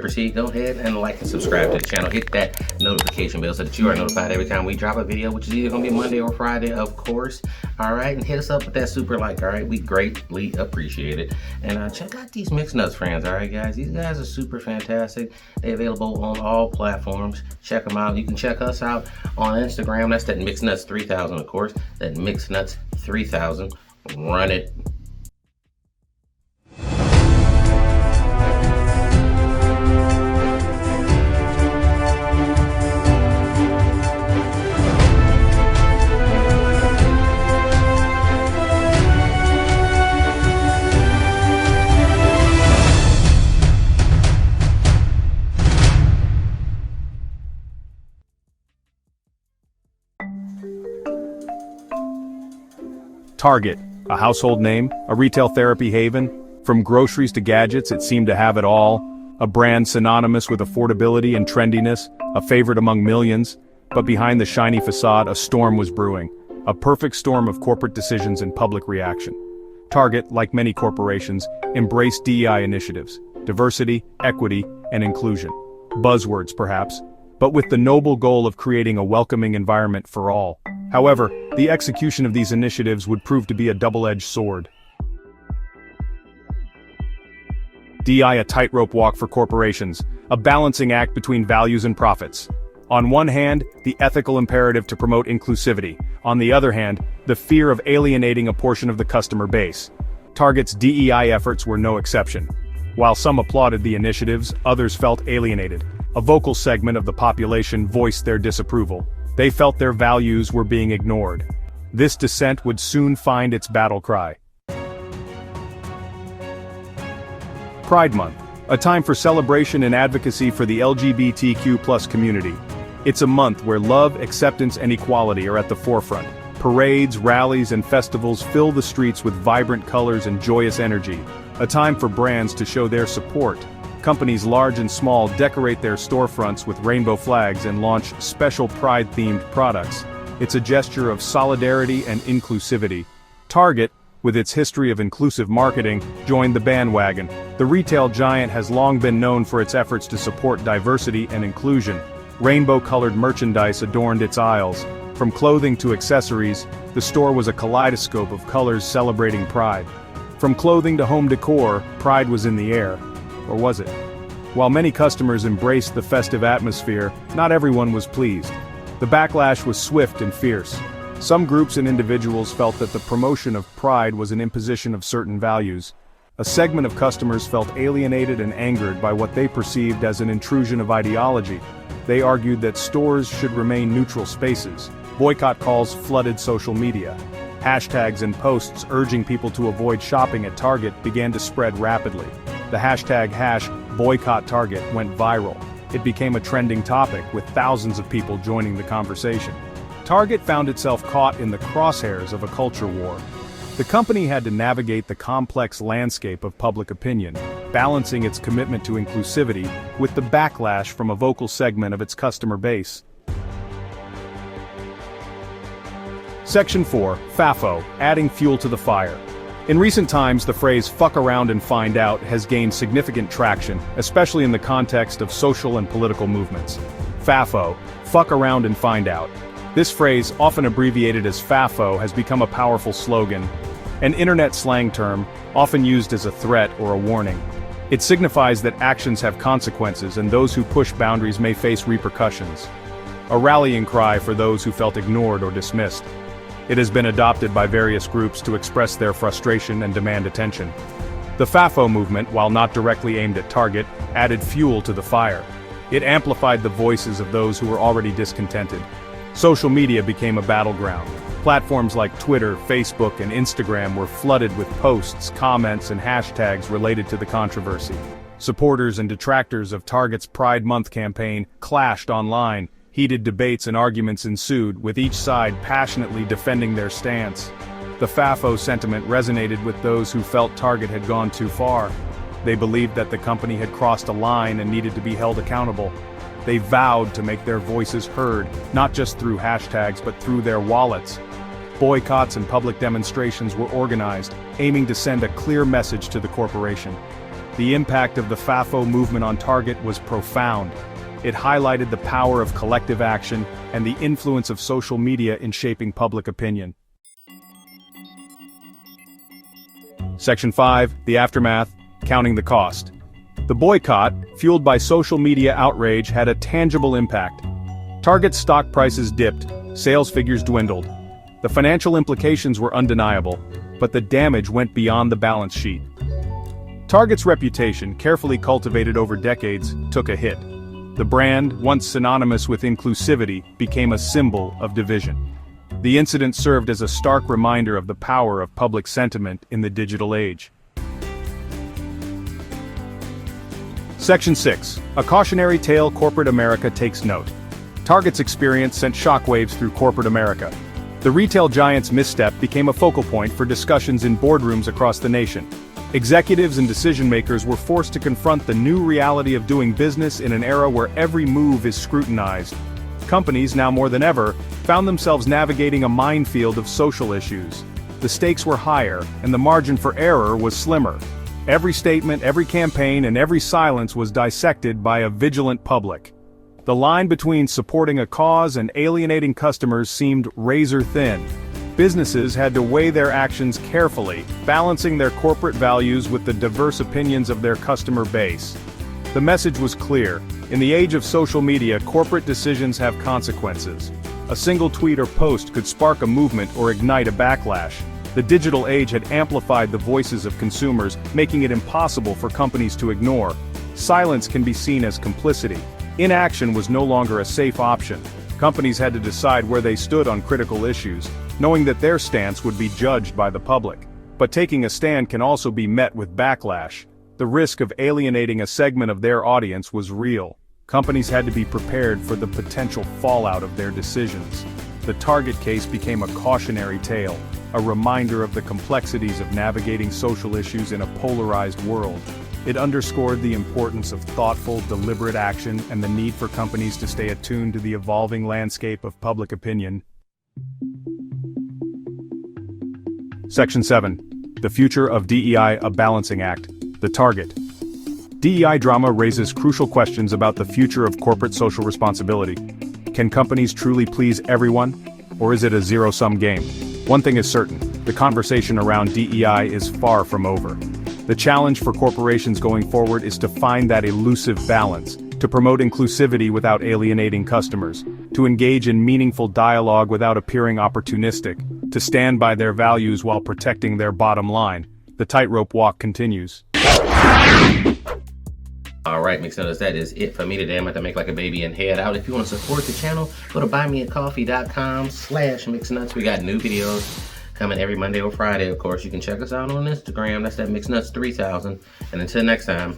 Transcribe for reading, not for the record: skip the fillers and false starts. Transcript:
proceed, go ahead and like and subscribe to the channel. Hit that notification bell so that you are notified every time we drop a video, which is either gonna be Monday or Friday, of course. All right, and hit us up with that super like. All right, we greatly appreciate it. And check out these mixed nuts friends. All right, guys, these guys are super fantastic. They're available on all platforms. Check them out. You can check us out on Instagram. That's that Mixed Nuts 3000, of course. That Mixed Nuts 3000. Run it. Target, a household name, a retail therapy haven. From groceries to gadgets, it seemed to have it all. A brand synonymous with affordability and trendiness, a favorite among millions. But behind the shiny facade, a storm was brewing. A perfect storm of corporate decisions and public reaction. Target, like many corporations, embraced DEI initiatives. Diversity, equity, and inclusion. Buzzwords, perhaps, but with the noble goal of creating a welcoming environment for all. However, the execution of these initiatives would prove to be a double-edged sword. DEI, a tightrope walk for corporations, a balancing act between values and profits. On one hand, the ethical imperative to promote inclusivity. On the other hand, the fear of alienating a portion of the customer base. Target's DEI efforts were no exception. While some applauded the initiatives, others felt alienated. A vocal segment of the population voiced their disapproval. They felt their values were being ignored. This dissent would soon find its battle cry. Pride Month, a time for celebration and advocacy for the LGBTQ+ community. It's a month where love, acceptance, and equality are at the forefront. Parades, rallies, and festivals fill the streets with vibrant colors and joyous energy. A time for brands to show their support. Companies large and small decorate their storefronts with rainbow flags and launch special Pride-themed products. It's a gesture of solidarity and inclusivity. Target, with its history of inclusive marketing, joined the bandwagon. The retail giant has long been known for its efforts to support diversity and inclusion. Rainbow-colored merchandise adorned its aisles. From clothing to accessories, the store was a kaleidoscope of colors celebrating Pride. From clothing to home decor, Pride was in the air. Or was it? While many customers embraced the festive atmosphere, not everyone was pleased. The backlash was swift and fierce. Some groups and individuals felt that the promotion of Pride was an imposition of certain values. A segment of customers felt alienated and angered by what they perceived as an intrusion of ideology. They argued that stores should remain neutral spaces. Boycott calls flooded social media. Hashtags and posts urging people to avoid shopping at Target began to spread rapidly. The hashtag #BoycottTarget went viral. It became a trending topic, with thousands of people joining the conversation. Target found itself caught in the crosshairs of a culture war. The company had to navigate the complex landscape of public opinion, balancing its commitment to inclusivity with the backlash from a vocal segment of its customer base. Section 4, FAFAO, adding fuel to the fire. In recent times, the phrase "fuck around and find out" has gained significant traction, especially in the context of social and political movements. FAFAO, fuck around and find out. This phrase, often abbreviated as FAFO, has become a powerful slogan, an internet slang term, often used as a threat or a warning. It signifies that actions have consequences and those who push boundaries may face repercussions. A rallying cry for those who felt ignored or dismissed. It has been adopted by various groups to express their frustration and demand attention. The FAFO movement, while not directly aimed at Target, added fuel to the fire. It amplified the voices of those who were already discontented. Social media became a battleground. Platforms like Twitter, Facebook, and Instagram were flooded with posts, comments, and hashtags related to the controversy. Supporters and detractors of Target's Pride Month campaign clashed online. Heated debates and arguments ensued, with each side passionately defending their stance. The FAFO sentiment resonated with those who felt Target had gone too far. They believed that the company had crossed a line and needed to be held accountable. They vowed to make their voices heard, not just through hashtags but through their wallets. Boycotts and public demonstrations were organized, aiming to send a clear message to the corporation. The impact of the FAFAO movement on Target was profound. It highlighted the power of collective action and the influence of social media in shaping public opinion. Section 5, the aftermath, counting the cost. The boycott, fueled by social media outrage, had a tangible impact. Target's stock prices dipped, sales figures dwindled. The financial implications were undeniable, but the damage went beyond the balance sheet. Target's reputation, carefully cultivated over decades, took a hit. The brand, once synonymous with inclusivity, became a symbol of division. The incident served as a stark reminder of the power of public sentiment in the digital age. Section 6. A cautionary tale corporate America takes note. Target's experience sent shockwaves through corporate America. The retail giant's misstep became a focal point for discussions in boardrooms across the nation. Executives and decision-makers were forced to confront the new reality of doing business in an era where every move is scrutinized. Companies, now more than ever, found themselves navigating a minefield of social issues. The stakes were higher, and the margin for error was slimmer. Every statement, every campaign, and every silence was dissected by a vigilant public. The line between supporting a cause and alienating customers seemed razor-thin. Businesses had to weigh their actions carefully, balancing their corporate values with the diverse opinions of their customer base. The message was clear. In the age of social media, corporate decisions have consequences. A single tweet or post could spark a movement or ignite a backlash. The digital age had amplified the voices of consumers, making it impossible for companies to ignore. Silence can be seen as complicity. Inaction was no longer a safe option. Companies had to decide where they stood on critical issues, knowing that their stance would be judged by the public. But taking a stand can also be met with backlash. The risk of alienating a segment of their audience was real. Companies had to be prepared for the potential fallout of their decisions. The Target case became a cautionary tale, a reminder of the complexities of navigating social issues in a polarized world. It underscored the importance of thoughtful, deliberate action and the need for companies to stay attuned to the evolving landscape of public opinion. Section 7. The Future of DEI, a Balancing Act. The Target. DEI drama raises crucial questions about the future of corporate social responsibility. Can companies truly please everyone, or is it a zero-sum game? One thing is certain, the conversation around DEI is far from over. The challenge for corporations going forward is to find that elusive balance, to promote inclusivity without alienating customers, to engage in meaningful dialogue without appearing opportunistic, to stand by their values while protecting their bottom line. The tightrope walk continues. Alright, Mixed Nuts, that is it for me today. I'm about to make like a baby and head out. If you want to support the channel, go to buymeacoffee.com/mixednuts. We got new videos coming every Monday or Friday, of course. You can check us out on Instagram. That's that Mixed Nuts 3000. And until next time,